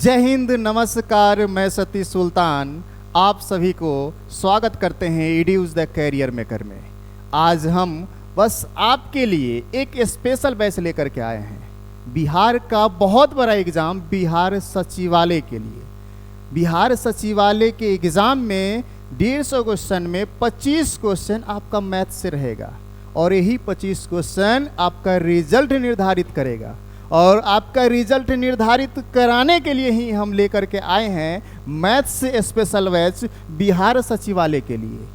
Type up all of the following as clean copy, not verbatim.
जय हिंद, नमस्कार। मैं सतीश सुल्तान आप सभी को स्वागत करते हैं एड्यूज द कैरियर मेकर में। आज हम बस आपके लिए एक स्पेशल बैच लेकर के आए हैं। बिहार का बहुत बड़ा एग्ज़ाम बिहार सचिवालय के लिए। बिहार सचिवालय के एग्ज़ाम में 150 क्वेश्चन में 25 क्वेश्चन आपका मैथ से रहेगा और यही 25 क्वेश्चन आपका रिजल्ट निर्धारित करेगा। और आपका रिजल्ट निर्धारित कराने के लिए ही हम लेकर के आए हैं मैथ्स स्पेशल बैच बिहार सचिवालय के लिए,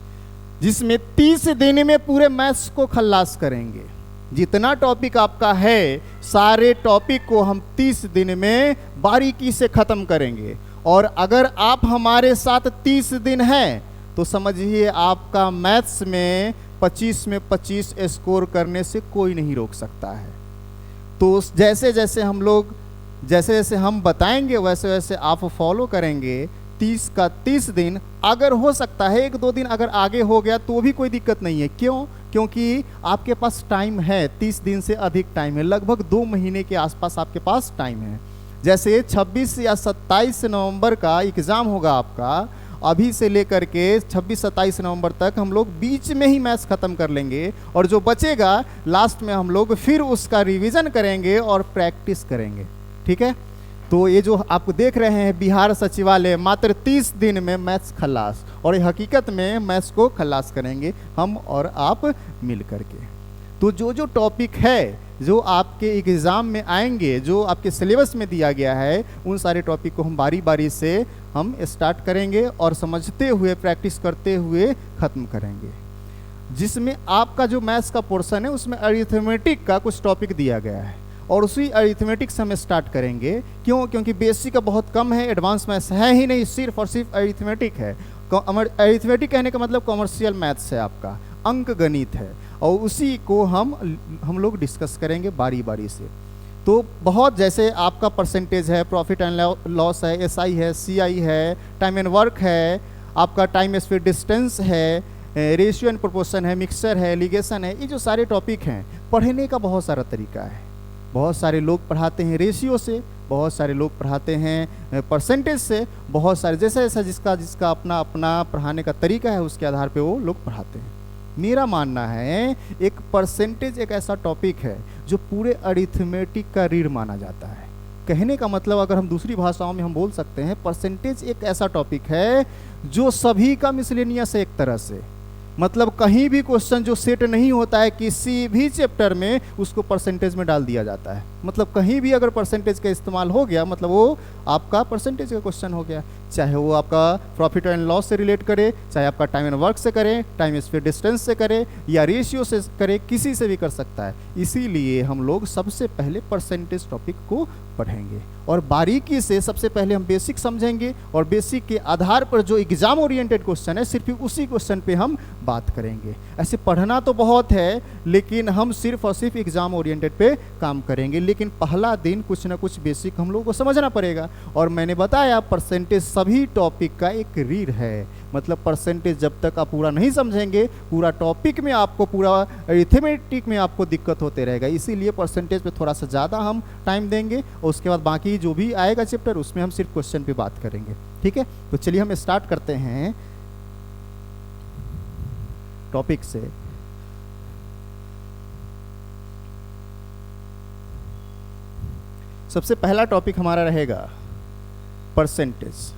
जिसमें 30 दिन में पूरे मैथ्स को खल्लास करेंगे। जितना टॉपिक आपका है सारे टॉपिक को हम 30 दिन में बारीकी से ख़त्म करेंगे। और अगर आप हमारे साथ 30 दिन हैं तो समझिए आपका मैथ्स में 25 में 25 स्कोर करने से कोई नहीं रोक सकता है। तो जैसे जैसे हम बताएंगे वैसे वैसे आप फॉलो करेंगे। 30 का 30 दिन, अगर हो सकता है 1-2 दिन अगर आगे हो गया तो भी कोई दिक्कत नहीं है। क्यों? क्योंकि आपके पास टाइम है, 30 दिन से अधिक टाइम है, लगभग 2 महीने के आसपास आपके पास टाइम है। जैसे 26 या 27 नवंबर का एग्ज़ाम होगा आपका, अभी से लेकर के 26-27 नवंबर तक हम लोग बीच में ही मैथ्स ख़त्म कर लेंगे और जो बचेगा लास्ट में हम लोग फिर उसका रिवीजन करेंगे और प्रैक्टिस करेंगे। ठीक है? तो ये जो आप देख रहे हैं बिहार सचिवालय, मात्र 30 दिन में मैथ्स खल्लास, और ये हकीकत में मैथ्स को खल्लास करेंगे हम और आप मिल करके। तो जो टॉपिक है जो आपके एग्ज़ाम में आएंगे, जो आपके सिलेबस में दिया गया है, उन सारे टॉपिक को हम बारी बारी से हम स्टार्ट करेंगे और समझते हुए प्रैक्टिस करते हुए ख़त्म करेंगे। जिसमें आपका जो मैथ्स का पोर्शन है उसमें अरिथमेटिक का कुछ टॉपिक दिया गया है और उसी अरिथमेटिक से हम स्टार्ट करेंगे। क्यों? क्योंकि बेसिक का बहुत कम है, एडवांस मैथ्स है ही नहीं, सिर्फ और सिर्फ अरिथमेटिक है। अरिथमेटिक कहने का मतलब कॉमर्शियल मैथ्स है, आपका अंक गणित है, और उसी को हम लोग डिस्कस करेंगे बारी बारी से। तो बहुत जैसे आपका परसेंटेज है, प्रॉफिट एंड लॉस है, एसआई है, सीआई है, टाइम एंड वर्क है, आपका टाइम स्पीड डिस्टेंस है, रेशियो एंड प्रोपोर्शन है, मिक्सचर है, लिगेशन है, ये जो सारे टॉपिक हैं पढ़ने का बहुत सारा तरीका है। बहुत सारे लोग पढ़ाते हैं रेशियो से, बहुत सारे लोग पढ़ाते हैं परसेंटेज से, बहुत सारे जैसा जिसका अपना अपना पढ़ाने का तरीका है उसके आधार पे वो लोग पढ़ाते हैं। मेरा मानना है एक परसेंटेज एक ऐसा टॉपिक है जो पूरे अरिथमेटिक का रीढ़ माना जाता है। कहने का मतलब अगर हम दूसरी भाषाओं में हम बोल सकते हैं, परसेंटेज एक ऐसा टॉपिक है जो सभी का मिसलेनियस है एक तरह से। मतलब कहीं भी क्वेश्चन जो सेट नहीं होता है किसी भी चैप्टर में उसको परसेंटेज में डाल दिया जाता है। मतलब कहीं भी अगर परसेंटेज का इस्तेमाल हो गया मतलब वो आपका परसेंटेज का क्वेश्चन हो गया, चाहे वो आपका प्रॉफिट एंड लॉस से रिलेट करे, चाहे आपका टाइम एंड वर्क से करे, टाइम स्पीड डिस्टेंस से करे, या रेशियो से करे, किसी से भी कर सकता है। इसीलिए हम लोग सबसे पहले परसेंटेज टॉपिक को पढ़ेंगे और बारीकी से सबसे पहले हम बेसिक समझेंगे और बेसिक के आधार पर जो एग्जाम ओरिएंटेड क्वेश्चन है सिर्फ उसी क्वेश्चन पे हम बात करेंगे। ऐसे पढ़ना तो बहुत है लेकिन हम सिर्फ और सिर्फ एग्जाम ओरिएंटेड पे काम करेंगे। लेकिन पहला दिन कुछ ना कुछ बेसिक हम लोगों को समझना पड़ेगा। और मैंने बताया परसेंटेज सभी टॉपिक का एक रीढ़ है। मतलब परसेंटेज जब तक आप पूरा नहीं समझेंगे, पूरा टॉपिक में आपको, पूरा अरिथमेटिक में आपको दिक्कत होते रहेगा। इसीलिए परसेंटेज पे थोड़ा सा ज़्यादा हम टाइम देंगे और उसके बाद बाकी जो भी आएगा चैप्टर उसमें हम सिर्फ क्वेश्चन पे बात करेंगे। ठीक है? तो चलिए हम स्टार्ट करते हैं टॉपिक से। सबसे पहला टॉपिक हमारा रहेगा परसेंटेज।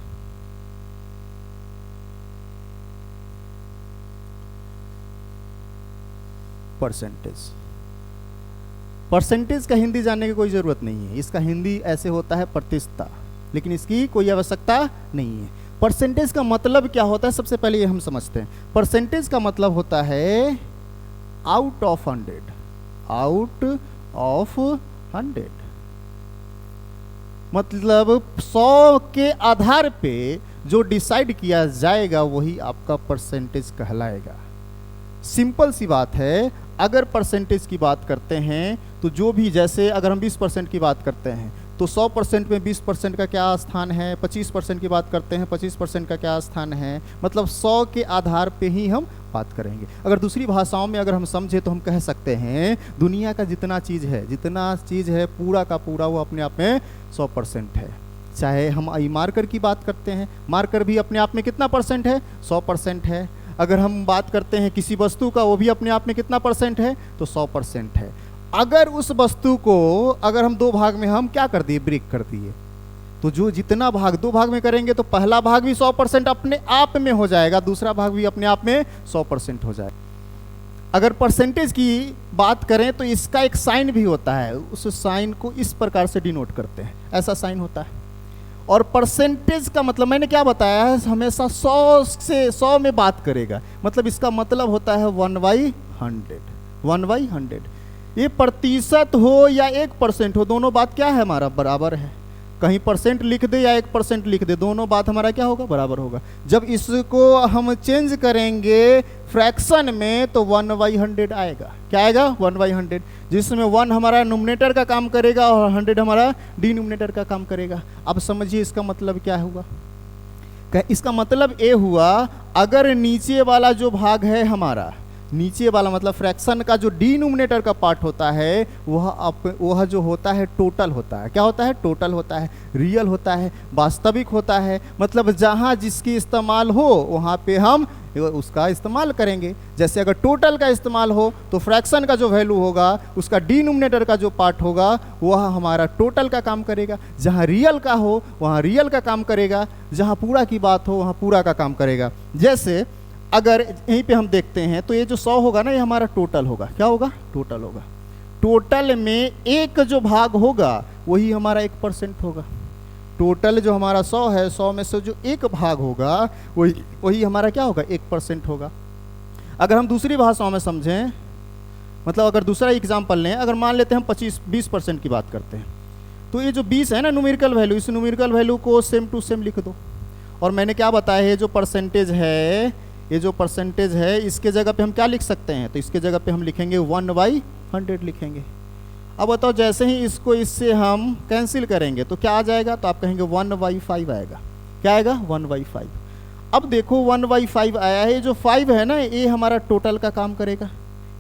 परसेंटेज का हिंदी जानने की कोई ज़रूरत नहीं है। इसका हिंदी ऐसे होता है प्रतिशतता, लेकिन इसकी कोई आवश्यकता नहीं है। परसेंटेज का मतलब क्या होता है सबसे पहले ये हम समझते हैं। परसेंटेज का मतलब होता है आउट ऑफ 100, आउट ऑफ 100। मतलब 100 के आधार पे जो डिसाइड किया जाएगा वही आपका परसेंटेज कहलाएगा। सिंपल सी बात है। अगर परसेंटेज की बात करते हैं तो जो भी, जैसे अगर हम 20% की बात करते हैं तो 100% में 20% का क्या स्थान है, 25% की बात करते हैं 25% का क्या स्थान है। मतलब 100 के आधार पे ही हम बात करेंगे। अगर दूसरी भाषाओं में अगर हम समझे तो हम कह सकते हैं दुनिया का जितना चीज़ है पूरा का पूरा वो अपने आप में 100% है। चाहे हम आई मार्कर की बात करते हैं, मार्कर भी अपने आप में कितना परसेंट है, 100% है। अगर हम बात करते हैं किसी वस्तु का, वो भी अपने आप में कितना परसेंट है, तो 100% है। अगर उस वस्तु को अगर हम दो भाग में हम क्या कर दिए, ब्रेक कर दिए, तो जो जितना भाग दो भाग में करेंगे तो पहला भाग भी 100% अपने आप में हो जाएगा, दूसरा भाग भी अपने आप में 100% हो जाएगा। अगर परसेंटेज की बात करें तो इसका एक साइन भी होता है, उस साइन को इस प्रकार से डिनोट करते हैं, ऐसा साइन होता है। और परसेंटेज का मतलब मैंने क्या बताया है, हमेशा 100 से 100 में बात करेगा, मतलब इसका मतलब होता है 1/100, 1/100। ये प्रतिशत हो या 1% हो, दोनों बात क्या है हमारा, बराबर है। कहीं परसेंट लिख दे या 1% लिख दे, दोनों बात हमारा क्या होगा, बराबर होगा। जब इसको हम चेंज करेंगे फ्रैक्शन में तो 1/100 आएगा। क्या आएगा, 1/100, जिसमें 1 हमारा नोमिनेटर का काम करेगा और 100 हमारा डिनोमिनेटर का काम करेगा। अब समझिए इसका मतलब क्या हुआ, इसका मतलब ये हुआ, अगर नीचे वाला जो भाग है हमारा, नीचे वाला मतलब फ्रैक्शन का जो डिनोमिनेटर का पार्ट होता है, वह जो होता है टोटल होता है। क्या होता है, टोटल होता है, रियल होता है, वास्तविक होता है। मतलब जहाँ जिसकी इस्तेमाल हो वहाँ पे हम उसका इस्तेमाल करेंगे। जैसे अगर टोटल का इस्तेमाल हो तो फ्रैक्शन का जो वैल्यू होगा, उसका डिनोमिनेटर का जो पार्ट होगा वह हमारा टोटल का काम करेगा। जहाँ रियल का हो वहाँ रियल का काम करेगा, जहाँ पूरा की बात हो वहाँ पूरा का काम करेगा। जैसे अगर यहीं पे हम देखते हैं तो ये जो 100 होगा ना, ये हमारा टोटल होगा। क्या होगा, टोटल होगा। टोटल में एक जो भाग होगा वही हमारा 1% होगा। टोटल जो हमारा 100 है, 100 में से जो एक भाग होगा वही हमारा क्या होगा, 1% होगा। अगर हम दूसरी भाषाओं में समझें, मतलब अगर दूसरा एग्जाम्पल लें, अगर मान लेते हैं हम 20% की बात करते हैं, तो ये जो 20 है ना न्यूमेरिकल वैल्यू, इस न्यूमेरिकल वैल्यू को सेम टू सेम लिख दो। और मैंने क्या बताया है, जो परसेंटेज है, ये जो परसेंटेज है, इसके जगह पे हम क्या लिख सकते हैं, तो इसके जगह पे हम लिखेंगे 1/100 लिखेंगे। अब बताओ, जैसे ही इसको इससे हम कैंसिल करेंगे तो क्या आ जाएगा, तो आप कहेंगे 1/5 आएगा। क्या आएगा, 1/5। अब देखो 1/5 आया है, जो 5 है ना, ये हमारा टोटल का काम करेगा।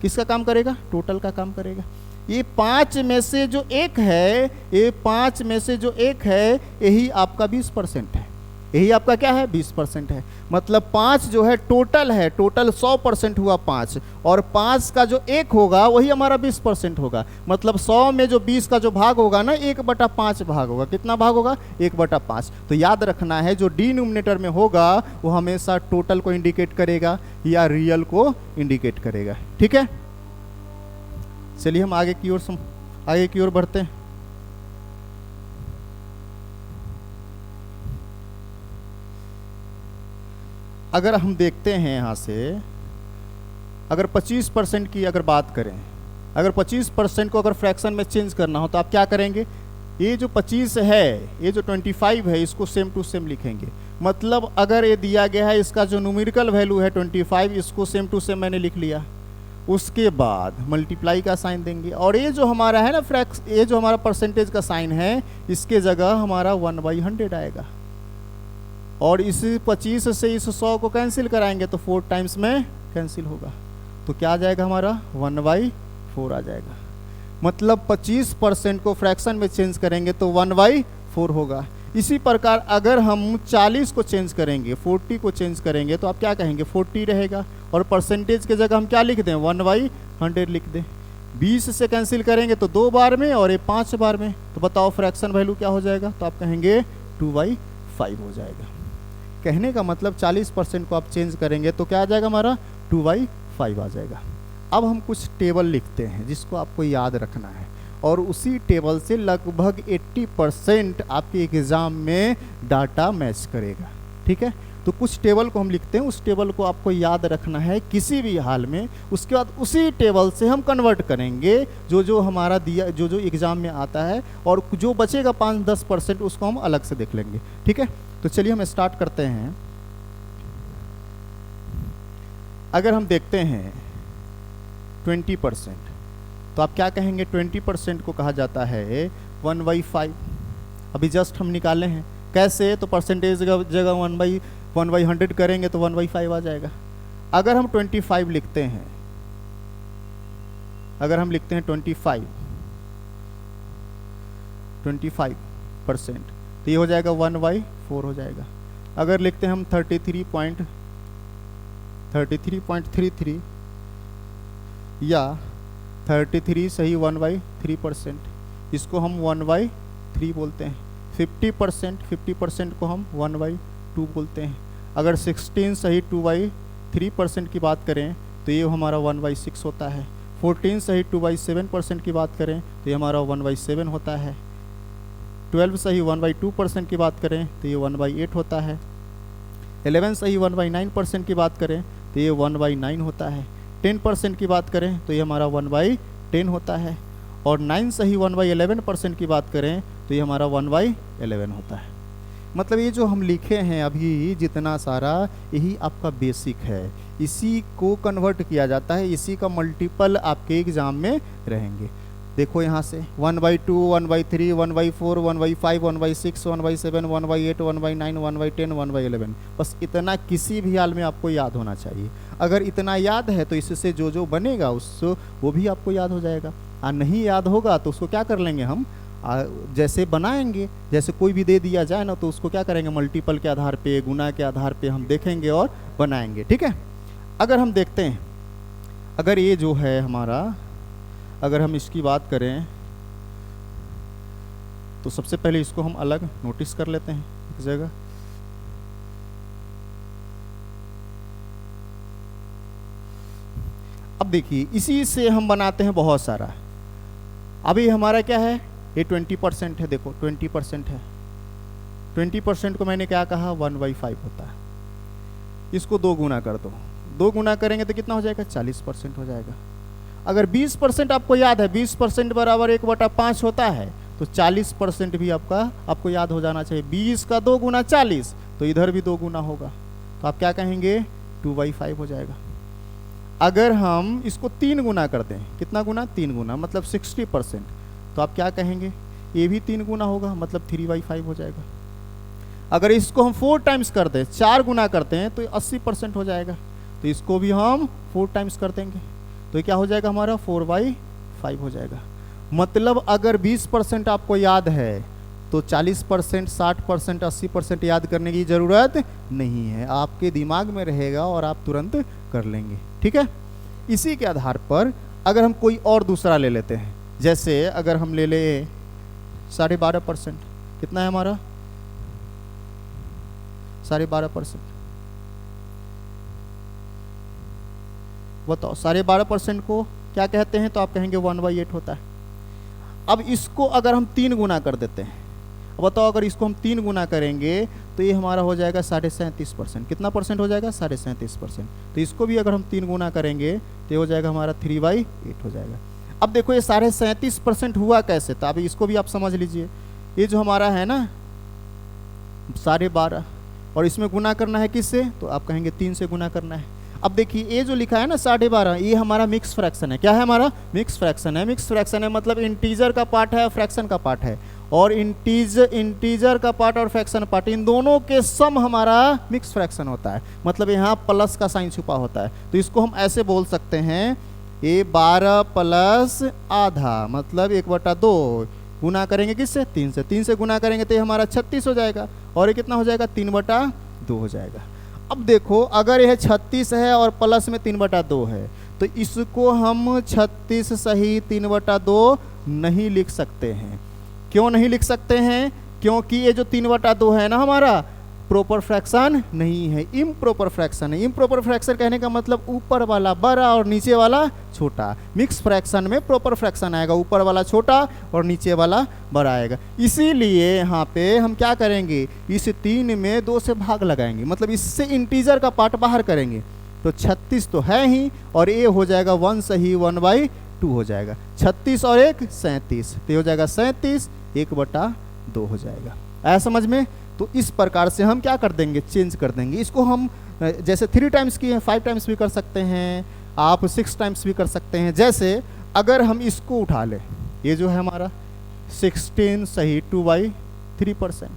किसका काम करेगा, टोटल का काम करेगा। ये 5 में से जो एक है, ये 5 में से जो एक है, यही आपका 20% है। यही आपका क्या है, 20% है। मतलब 5 जो है टोटल है, टोटल 100% हुआ 5, और 5 का जो एक होगा वही हमारा 20% होगा। मतलब 100 में जो 20 का जो भाग होगा ना, 1/5 भाग होगा। कितना भाग होगा, 1/5। तो याद रखना है, जो डिनोमिनेटर में होगा वो हमेशा टोटल को इंडिकेट करेगा या रियल को इंडिकेट करेगा। ठीक है, चलिए हम आगे की ओर बढ़ते हैं। अगर हम देखते हैं यहाँ से, अगर 25% की अगर बात करें, अगर 25% को अगर फ्रैक्शन में चेंज करना हो तो आप क्या करेंगे, ये जो 25 है, ये जो 25 है, इसको सेम टू सेम लिखेंगे। मतलब अगर ये दिया गया है, इसका जो न्यूमेरिकल वैल्यू है 25, इसको सेम टू सेम मैंने लिख लिया। उसके बाद मल्टीप्लाई का साइन देंगे, और ये जो हमारा है ना ये जो हमारा परसेंटेज का साइन है, इसके जगह हमारा 1/100 आएगा। और इस 25 से इस 100 को कैंसिल कराएंगे तो 4 टाइम्स में कैंसिल होगा, तो क्या आ जाएगा हमारा, 1/4 आ जाएगा। मतलब 25% को फ्रैक्शन में चेंज करेंगे तो 1/4 होगा। इसी प्रकार अगर हम 40 को चेंज करेंगे, 40 को चेंज करेंगे, तो आप क्या कहेंगे, 40 रहेगा। और परसेंटेज के जगह हम क्या लिख दें, 1/100 लिख दें। 20 से कैंसिल करेंगे तो 2 बार में, और ये 5 बार में, तो बताओ फ्रैक्शन वैल्यू क्या हो जाएगा, तो आप कहेंगे 2/5 हो जाएगा। कहने का मतलब 40% को आप चेंज करेंगे तो क्या आ जाएगा हमारा, 2/5 आ जाएगा। अब हम कुछ टेबल लिखते हैं जिसको आपको याद रखना है, और उसी टेबल से लगभग 80% आपके एग्जाम में डाटा मैच करेगा। ठीक है, तो कुछ टेबल को हम लिखते हैं, उस टेबल को आपको याद रखना है किसी भी हाल में। उसके बाद उसी टेबल से हम कन्वर्ट करेंगे जो हमारा दिया, जो एग्जाम में आता है, और जो बचेगा 5-10% उसको हम अलग से देख लेंगे। ठीक है, तो चलिए हम स्टार्ट करते हैं। अगर हम देखते हैं 20%, तो आप क्या कहेंगे, 20% को कहा जाता है 1/5। अभी जस्ट हम निकाले हैं, कैसे, तो परसेंटेज जगह 1/100 करेंगे तो 1/5 आ जाएगा। अगर हम 25 लिखते हैं, अगर हम लिखते हैं 25%, तो ये हो जाएगा 1/4 हो जाएगा। अगर लिखते हैं हम 33.33 या 33 सही 1/3%, इसको हम 1/3 बोलते हैं। 50% को हम 1/2 बोलते हैं। अगर 16 सही 2/3% की बात करें तो ये हमारा 1/6 होता है। 14 सही 2/7% की बात करें तो ये हमारा 1/7 होता है। 12 सही 1/2% की बात करें तो ये 1/8 होता है। 11 सही 1/9% की बात करें तो ये 1/9 होता है। 10% की बात करें तो ये हमारा 1/10 होता है। और 9 सही 1/11% की बात करें तो ये हमारा 1/11 होता है। मतलब ये जो हम लिखे हैं अभी जितना सारा, यही आपका बेसिक है, इसी को कन्वर्ट किया जाता है, इसी का मल्टीपल आपके एग्जाम में रहेंगे। देखो यहाँ से 1/2, 1/3, 1/4, 1/5, 1/6, 1/7, 1/8, 1/9, 1/10, 1/11, बस इतना किसी भी हाल में आपको याद होना चाहिए। अगर इतना याद है तो इससे जो जो बनेगा उससे वो भी आपको याद हो जाएगा। और नहीं याद होगा तो उसको क्या कर लेंगे हम, जैसे बनाएंगे, जैसे कोई भी दे दिया जाए ना तो उसको क्या करेंगे, मल्टीपल के आधार पे, गुना के आधार पे हम देखेंगे और बनाएंगे। ठीक है। अगर हम देखते हैं, अगर ये जो है हमारा, अगर हम इसकी बात करें तो सबसे पहले इसको हम अलग नोटिस कर लेते हैं एक जगह। अब देखिए इसी से हम बनाते हैं बहुत सारा। अभी हमारा क्या है, ये 20% है। देखो 20% है। 20% को मैंने क्या कहा, 1/5 होता है। इसको 2 गुना कर दो, 2 गुना करेंगे तो कितना हो जाएगा, 40% हो जाएगा। अगर 20% आपको याद है, 20% बराबर 1/5 होता है, तो 40% भी आपको याद हो जाना चाहिए। 20 का 2 गुना 40, तो इधर भी 2 गुना होगा, तो आप क्या कहेंगे, 2/5 हो जाएगा। अगर हम इसको 3 गुना कर दें, कितना गुना, 3 गुना, मतलब 60%, तो आप क्या कहेंगे, ये भी 3 गुना होगा, मतलब 3/5 हो जाएगा। अगर इसको हम 4 टाइम्स कर दें, 4 गुना करते हैं तो 80% हो जाएगा, तो इसको भी हम 4 टाइम्स कर देंगे, तो क्या हो जाएगा हमारा, 4/5 हो जाएगा। मतलब अगर 20% आपको याद है तो 40%, 60%, 80% याद करने की ज़रूरत नहीं है, आपके दिमाग में रहेगा और आप तुरंत कर लेंगे। ठीक है। इसी के आधार पर अगर हम कोई और दूसरा ले लेते हैं, जैसे अगर हम ले ले 12.5%, कितना है हमारा, 12.5%। बताओ 12.5% को क्या कहते हैं, तो आप कहेंगे 1/8 होता है। अब इसको अगर हम 3 गुना कर देते हैं, बताओ अगर इसको हम 3 गुना करेंगे तो ये हमारा हो जाएगा 37.5%। कितना परसेंट हो जाएगा, 37.5%। तो इसको भी अगर हम 3 गुना करेंगे तो ये हो जाएगा हमारा 3/8 हो जाएगा। अब देखो ये 37.5% हुआ कैसे, तो अभी इसको भी आप समझ लीजिए। ये जो हमारा है ना 12.5, और इसमें गुना करना है किससे, तो आप कहेंगे 3 से गुना करना है। अब देखिए ये जो लिखा है ना 12.5, ये हमारा मिक्स फ्रैक्शन है। क्या है हमारा, मिक्स फ्रैक्शन है। मिक्स फ्रैक्शन है मतलब इंटीजर का पार्ट है, फ्रैक्शन का पार्ट है, और इंटीजर का पार्ट और फ्रैक्शन पार्ट, इन दोनों के सम हमारा मिक्स फ्रैक्शन होता है। मतलब यहाँ प्लस का साइन छुपा होता है, तो इसको हम ऐसे बोल सकते हैं, ये 12 प्लस आधा, मतलब 1/2 गुना करेंगे किससे, 3 से। 3 से गुना करेंगे तो ये हमारा 36 हो जाएगा, और ये कितना हो जाएगा, 3/2 हो जाएगा। अब देखो अगर यह 36 है और प्लस में 3/2 है, तो इसको हम 36 सही 3/2 नहीं लिख सकते हैं। क्यों नहीं लिख सकते हैं, क्योंकि ये जो 3/2 है ना हमारा, प्रॉपर फ्रैक्शन नहीं है, इम्प्रॉपर फ्रैक्शन है। इम्प्रॉपर फ्रैक्शन कहने का मतलब ऊपर वाला बड़ा और नीचे वाला छोटा। मिक्स फ्रैक्शन में प्रॉपर फ्रैक्शन आएगा, ऊपर वाला छोटा और नीचे वाला बड़ा आएगा। इसीलिए यहाँ पे हम क्या करेंगे, इस 3 में 2 से भाग लगाएंगे, मतलब इससे इंटीजर का पार्ट बाहर करेंगे, तो 36 तो है ही, और ये हो जाएगा 1 सही 1/2 हो जाएगा। 36 और 1 37, तो हो जाएगा 37, 1/2 हो जाएगा। ऐसा समझ में। तो इस प्रकार से हम क्या कर देंगे, चेंज कर देंगे। इसको हम जैसे 3 टाइम्स किए हैं 5 टाइम्स भी कर सकते हैं, आप 6 टाइम्स भी कर सकते हैं। जैसे अगर हम इसको उठा लें, ये जो है हमारा 16 सही 2/3%,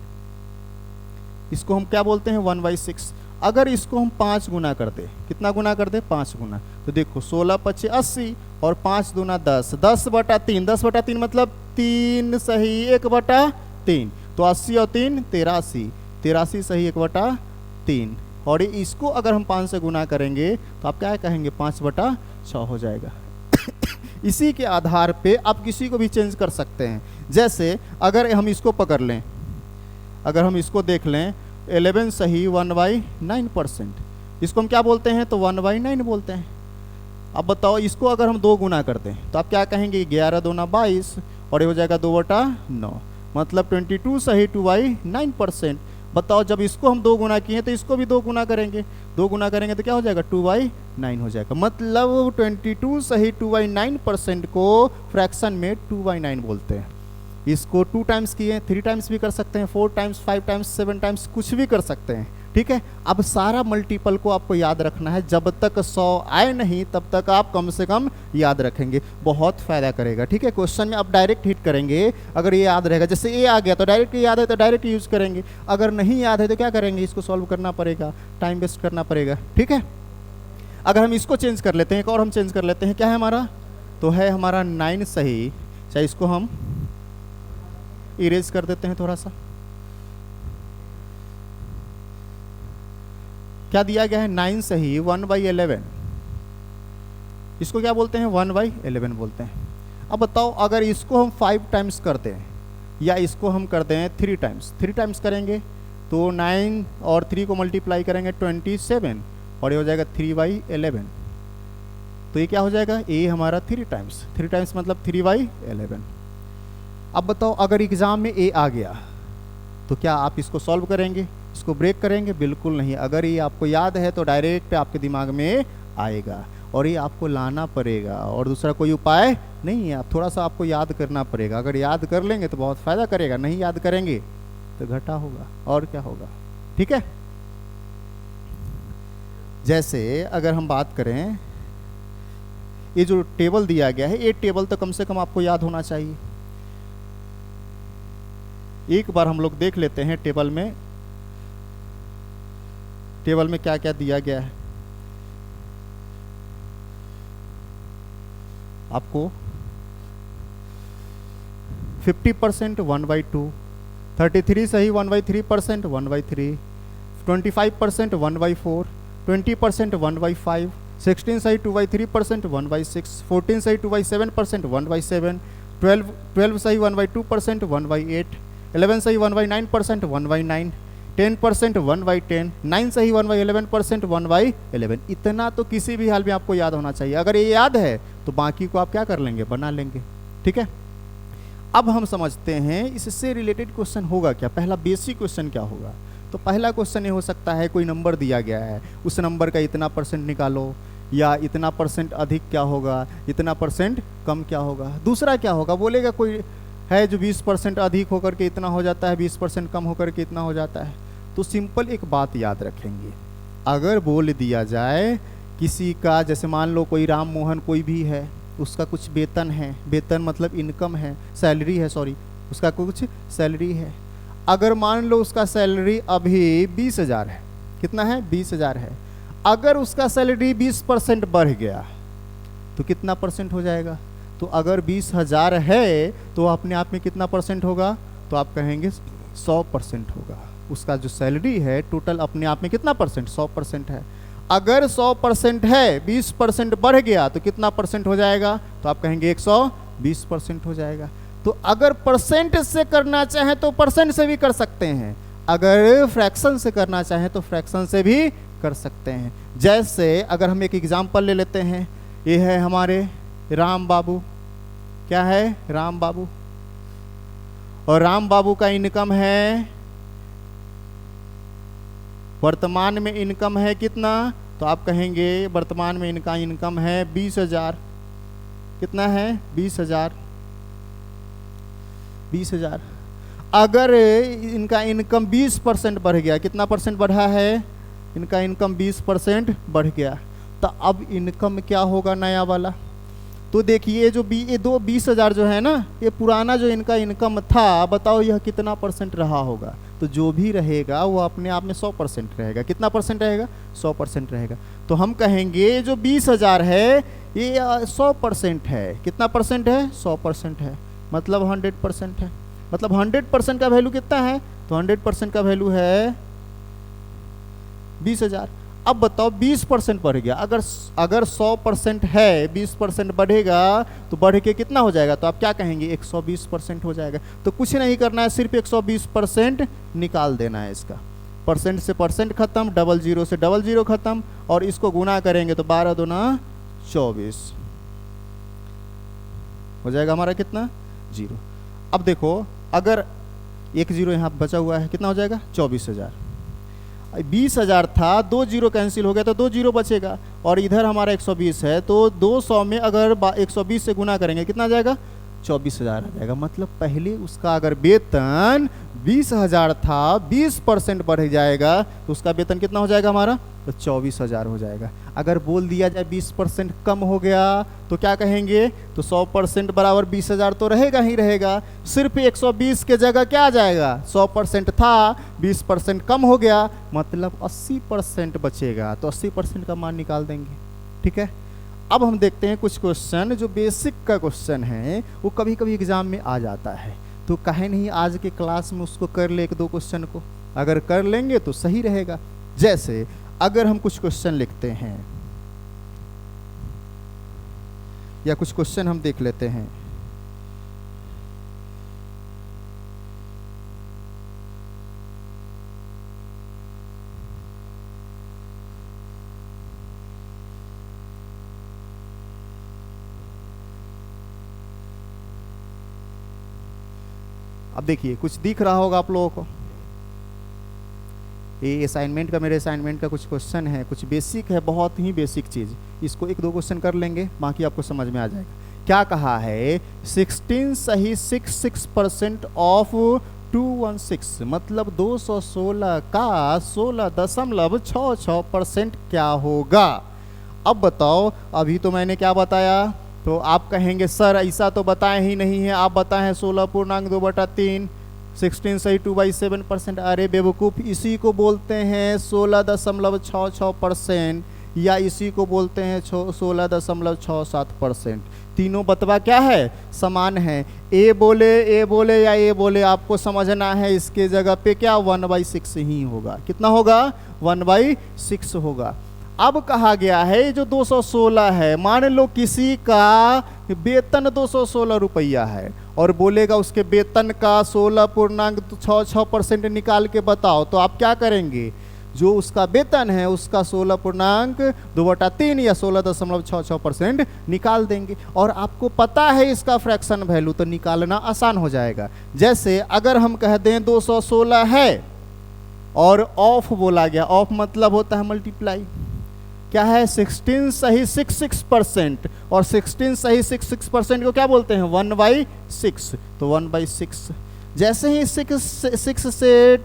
इसको हम क्या बोलते हैं, 1/6। अगर इसको हम 5 गुना कर दे, कितना गुना कर दे, 5 गुना, तो देखो 16×5 80, और 5 दूना 10, 10/3, 10/3 मतलब 3 सही 1/3, तो 80 और 3 83, 83 सही 1/3। और इसको अगर हम 5 से गुना करेंगे तो आप क्या कहेंगे 5/6 हो जाएगा। इसी के आधार पे आप किसी को भी चेंज कर सकते हैं। जैसे अगर हम इसको पकड़ लें, अगर हम इसको देख लें 11 सही 1/9%, इसको हम क्या बोलते हैं तो 1/9 बोलते हैं। अब बताओ इसको अगर हम 2 गुना कर दें तो आप क्या कहेंगे 11 दूना 22 और ये हो जाएगा 2/9, मतलब 22 सही 2/9%। बताओ जब इसको हम 2 गुना किए तो इसको भी 2 गुना करेंगे, 2 गुना करेंगे तो क्या हो जाएगा 2/9 हो जाएगा। मतलब 22 सही 2/9% को फ्रैक्शन में 2/9 बोलते हैं। इसको 2 टाइम्स किए 3 टाइम्स भी कर सकते हैं, 4 टाइम्स 5 टाइम्स 7 टाइम्स कुछ भी कर सकते हैं, ठीक है। अब सारा मल्टीपल को आपको याद रखना है, जब तक 100 आए नहीं तब तक आप कम से कम याद रखेंगे, बहुत फायदा करेगा, ठीक है। क्वेश्चन में आप डायरेक्ट हिट करेंगे अगर ये याद रहेगा। जैसे ए आ गया तो डायरेक्ट याद है तो डायरेक्ट यूज करेंगे, अगर नहीं याद है तो क्या करेंगे इसको सॉल्व करना पड़ेगा, टाइम वेस्ट करना पड़ेगा, ठीक है। अगर हम इसको चेंज कर लेते हैं, एक और हम चेंज कर लेते हैं, क्या है हमारा तो है हमारा 9 सही, चाहे इसको हम इरेज कर देते हैं थोड़ा सा, क्या दिया गया है 9 सही 1/11, इसको क्या बोलते हैं 1/11 बोलते हैं। अब बताओ अगर इसको हम 5 टाइम्स करते हैं या इसको हम करते हैं 3 टाइम्स, 3 टाइम्स करेंगे तो 9 और 3 को मल्टीप्लाई करेंगे 27 और ये हो जाएगा 3/11। तो ये क्या हो जाएगा ए हमारा 3 टाइम्स, 3 टाइम्स मतलब 3/11। अब बताओ अगर एग्जाम में ए आ गया तो क्या आप इसको सॉल्व करेंगे, इसको ब्रेक करेंगे? बिल्कुल नहीं। अगर ये आपको याद है तो डायरेक्ट आपके दिमाग में आएगा और ये आपको लाना पड़ेगा और दूसरा कोई उपाय नहीं है। आप थोड़ा सा आपको याद करना पड़ेगा, अगर याद कर लेंगे तो बहुत फायदा करेगा, नहीं याद करेंगे तो घाटा होगा और क्या होगा, ठीक है। जैसे अगर हम बात करें ये जो टेबल दिया गया है, ये टेबल तो कम से कम आपको याद होना चाहिए। एक बार हम लोग देख लेते हैं टेबल में क्या क्या दिया गया है। आपको 50% 1/2, 33 सही 1/3% 1/3, 25% 1/4, 20% 1/5, 16 सही 2/3% 1/6, 14 सही 2/7% 1/7, 12 सही 1/2% 1/8, 11 सही 1/9% 1/9, 10% 1/10, 9 सही 1/11% 1/11। इतना तो किसी भी हाल में आपको याद होना चाहिए। अगर ये याद है तो बाकी को आप क्या कर लेंगे, बना लेंगे, ठीक है। अब हम समझते हैं इससे रिलेटेड क्वेश्चन होगा क्या। पहला बेसिक क्वेश्चन क्या होगा, तो पहला क्वेश्चन ये हो सकता है कोई नंबर दिया गया है, उस नंबर का इतना % निकालो, या इतना % अधिक क्या होगा, इतना % कम क्या होगा। दूसरा क्या होगा, बोलेगा कोई है जो 20% अधिक होकर के इतना हो जाता है, 20% कम होकर के इतना हो जाता है। तो सिंपल एक बात याद रखेंगे, अगर बोल दिया जाए किसी का, जैसे मान लो कोई राम मोहन कोई भी है, उसका कुछ वेतन है, वेतन मतलब इनकम है, सैलरी है, सॉरी, उसका कुछ सैलरी है। अगर मान लो उसका सैलरी अभी 20,000 है, कितना है 20,000 है। अगर उसका सैलरी 20% बढ़ गया तो कितना % हो जाएगा, तो अगर 20,000 है तो अपने आप में कितना % होगा, तो आप कहेंगे 100% होगा। उसका जो सैलरी है टोटल अपने आप में कितना %, 100% है। अगर 100% है, 20% बढ़ गया तो कितना % हो जाएगा, तो आप कहेंगे 120% हो जाएगा। तो अगर परसेंट से करना चाहें तो परसेंट से भी कर सकते हैं, अगर फ्रैक्शन से करना चाहें तो फ्रैक्शन से भी कर सकते हैं। जैसे अगर हम एक एग्जाम्पल ले लेते हैं, ये है हमारे राम बाबू, क्या है राम बाबू, और राम बाबू का इनकम है, वर्तमान में इनकम है कितना, तो आप कहेंगे वर्तमान में इनका इनकम है 20,000, कितना है 20,000। अगर इनका इनकम 20% बढ़ गया, कितना % बढ़ा है, इनका इनकम 20% बढ़ गया, तो अब इनकम क्या होगा नया वाला। तो देखिए जो ये 20,000 जो है ना, ये पुराना जो इनका इनकम था, बताओ यह कितना % रहा होगा। तो जो भी रहेगा वो अपने आप में 100% रहेगा। कितना % रहेगा, 100% रहेगा। तो हम कहेंगे जो 20,000 है ये 100% है। कितना % है, 100% है, मतलब 100% है। मतलब 100% का वैल्यू कितना है, तो 100% का वैल्यू है 20,000। अब बताओ 20% बढ़ गया, अगर 100% है, 20% बढ़ेगा तो बढ़ के कितना हो जाएगा, तो आप क्या कहेंगे 120% हो जाएगा। तो कुछ नहीं करना है, सिर्फ 120% निकाल देना है इसका। परसेंट से परसेंट खत्म, डबल जीरो से डबल जीरो खत्म, और इसको गुना करेंगे तो 12 दूना 24 हो जाएगा हमारा कितना, 0। अब देखो अगर एक जीरो यहाँ बचा हुआ है, कितना हो जाएगा 24,000। 20,000 था, 2 जीरो कैंसिल हो गया तो 2 जीरो बचेगा, और इधर हमारा 120 है, तो 200 में अगर 120 से गुना करेंगे कितना आ जाएगा, 24,000 आ जाएगा। मतलब पहले उसका अगर वेतन 20,000 था, 20% बढ़ जाएगा तो उसका वेतन कितना हो जाएगा हमारा, तो 24,000 हो जाएगा। अगर बोल दिया जाए 20% कम हो गया तो क्या कहेंगे, तो 100% बराबर 20,000 तो रहेगा ही रहेगा, सिर्फ 120 के जगह क्या आ जाएगा, 100% था, 20% कम हो गया, मतलब 80% बचेगा, तो 80% का मान निकाल देंगे। ठीक है, अब हम देखते हैं कुछ क्वेश्चन जो बेसिक का क्वेश्चन है, वो कभी कभी एग्जाम में आ जाता है, तो काहे नहीं आज के क्लास में उसको कर ले, 1-2 क्वेश्चन को अगर कर लेंगे तो सही रहेगा। जैसे अगर हम कुछ क्वेश्चन लिखते हैं, या कुछ क्वेश्चन हम देख लेते हैं। अब देखिए कुछ दिख रहा होगा आप लोगों को, ये असाइनमेंट का, मेरे असाइनमेंट का कुछ क्वेश्चन है, कुछ बेसिक है, बहुत ही बेसिक चीज़। इसको 1-2 क्वेश्चन कर लेंगे, बाकी आपको समझ में आ जाएगा। क्या कहा है, 16 सही 66% ऑफ 216, मतलब 216 का 16.66% क्या होगा। अब बताओ, अभी तो मैंने क्या बताया, तो आप कहेंगे सर ऐसा तो बताए ही नहीं है, आप बताएं 16.2/3, 16 सही 2/7%। अरे बेवकूफ़, इसी को बोलते हैं 16.66%, या इसी को बोलते हैं 16.67%। तीनों बतवा क्या है, समान है। ए बोले या ए बोले, आपको समझना है इसके जगह पे क्या 1/6 ही होगा। कितना होगा, 1/6 होगा। अब कहा गया है जो 216 है, मान लो किसी का वेतन 216 रुपया है, और बोलेगा उसके वेतन का 16.66% निकाल के बताओ, तो आप क्या करेंगे, जो उसका वेतन है उसका 16.2/3 या 16.66% निकाल देंगे। और आपको पता है इसका फ्रैक्शन वैल्यू, तो निकालना आसान हो जाएगा। जैसे अगर हम कह दें 216 है और ऑफ बोला गया, ऑफ मतलब होता है मल्टीप्लाई, क्या है 16 सही 66%, और 16 सही 66% को क्या बोलते हैं 1/6, तो 1/6। जैसे ही 6 से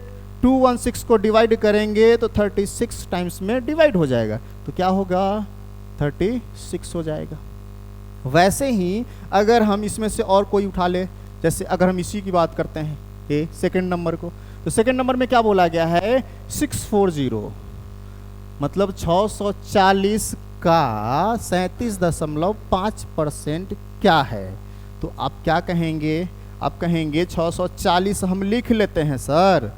216 को डिवाइड करेंगे तो 36 टाइम्स में डिवाइड हो जाएगा, तो क्या होगा 36 हो जाएगा। वैसे ही अगर हम इसमें से और कोई उठा ले, जैसे अगर हम इसी की बात करते हैं ये सेकंड नंबर को, तो सेकंड नंबर में क्या बोला गया है 640, मतलब 640 का 37.5% क्या है। तो आप क्या कहेंगे, आप कहेंगे 640 हम लिख लेते हैं सर,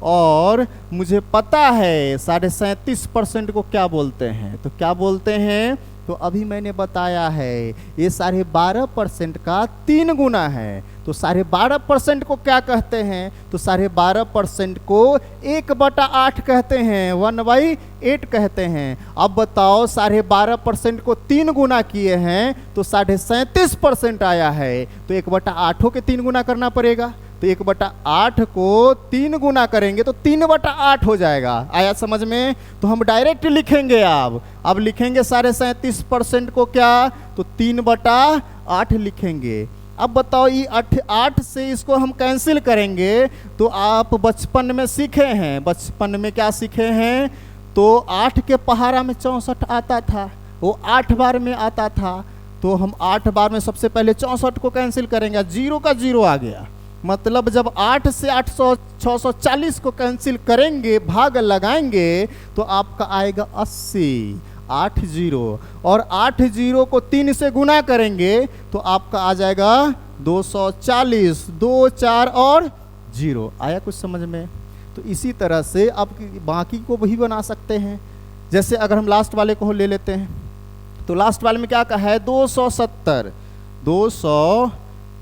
और मुझे पता है 37.5% को क्या बोलते हैं, तो क्या बोलते हैं, तो अभी मैंने बताया है ये 12.5% का 3 गुना है, तो 12.5% को क्या कहते हैं, तो 12.5% को 1/8 कहते हैं, 1/8 कहते हैं। अब बताओ 12.5% को 3 गुना किए हैं तो 37.5% आया है, तो 1/8 के 3 गुना करना पड़ेगा, तो 1/8 को 3 गुना करेंगे तो 3/8 हो जाएगा। आया समझ में, तो हम डायरेक्ट लिखेंगे, अब लिखेंगे 37.5% को क्या, तो 3/8 लिखेंगे। अब बताओ ये 8 से इसको हम कैंसिल करेंगे, तो आप बचपन में सीखे हैं, बचपन में क्या सीखे हैं, तो 8 के पहाड़ा में 64 आता था, वो 8 बार में आता था, तो हम 8 बार में सबसे पहले 64 को कैंसिल करेंगे, 0 का 0 आ गया। मतलब जब 8 से 640 को कैंसिल करेंगे, भाग लगाएंगे, तो आपका आएगा 80, 80, और 80 को 3 से गुना करेंगे तो आपका आ जाएगा 240, 2 4 और 0 आया कुछ समझ में। तो इसी तरह से आप बाकी को भी बना सकते हैं। जैसे अगर हम लास्ट वाले को ले लेते हैं तो लास्ट वाले में क्या कहा है 270,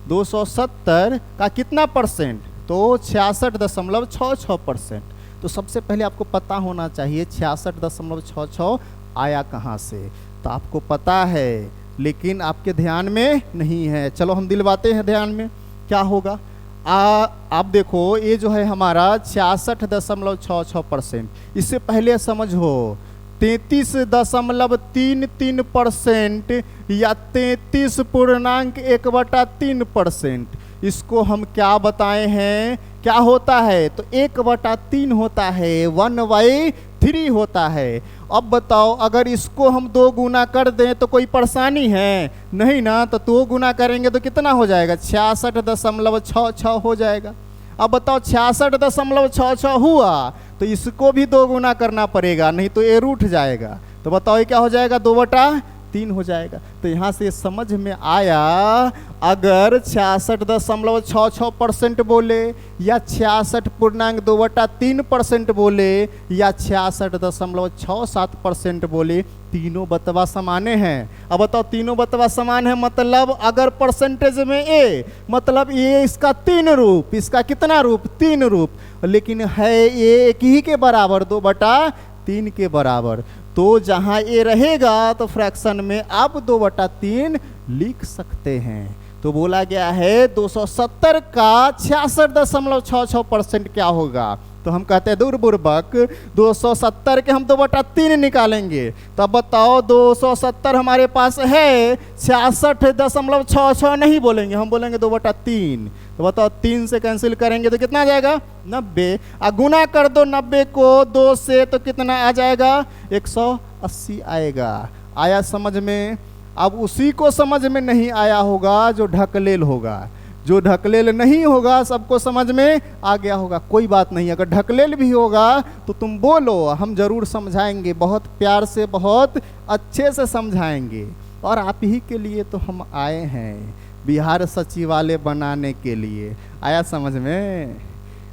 270 का कितना परसेंट, तो 66.66%। तो सबसे पहले आपको पता होना चाहिए 66.66 आया कहाँ से। तो आपको पता है लेकिन आपके ध्यान में नहीं है। चलो हम दिलवाते हैं ध्यान में, क्या होगा। आप देखो ये जो है हमारा 66.66%, इससे पहले समझो 33.33% या 33.1/3%। इसको हम क्या बताए हैं, क्या होता है, तो 1/3 होता है, 1/3 होता है। अब बताओ अगर इसको हम 2 गुना कर दें तो कोई परेशानी है, नहीं ना। तो 2 गुना करेंगे तो कितना हो जाएगा, 66.66 हो जाएगा। अब बताओ 66.66 हुआ तो इसको भी 2 गुना करना पड़ेगा, नहीं तो ये रूठ जाएगा। तो बताओ ये क्या हो जाएगा, 2/3 हो जाएगा। तो यहाँ से समझ में आया अगर 66.66% बोले या 66.2/3% बोले या 66.67% बोले, तीनों बतवा समाने हैं। अब बताओ तीनों बतवा समान है मतलब अगर परसेंटेज में ए मतलब ये इसका 3 रूप, इसका कितना रूप, 3 रूप, लेकिन है ये 1 ही के बराबर, 2/3 के बराबर। तो जहां ए रहेगा तो फ्रैक्शन में आप 2/3 लिख सकते हैं। तो बोला गया है 270 का 66.66% क्या होगा। तो हम कहते हैं दूर बुर्बक 270 के हम 2/3 निकालेंगे। तो अब बताओ 270 हमारे पास है, 66.66 नहीं बोलेंगे, हम बोलेंगे 2/3। तो बताओ 3 से कैंसिल करेंगे तो कितना आ जाएगा, 90। गुना कर दो 90 को 2 से तो कितना आ जाएगा, 180 आएगा। आया समझ में। अब उसी को समझ में नहीं आया होगा जो ढकलेल होगा, जो ढकलेल नहीं होगा सबको समझ में आ गया होगा। कोई बात नहीं, अगर ढकलेल भी होगा तो तुम बोलो, हम जरूर समझाएंगे, बहुत प्यार से बहुत अच्छे से समझाएंगे। और आप ही के लिए तो हम आए हैं, बिहार सचिवालय बनाने के लिए। आया समझ में।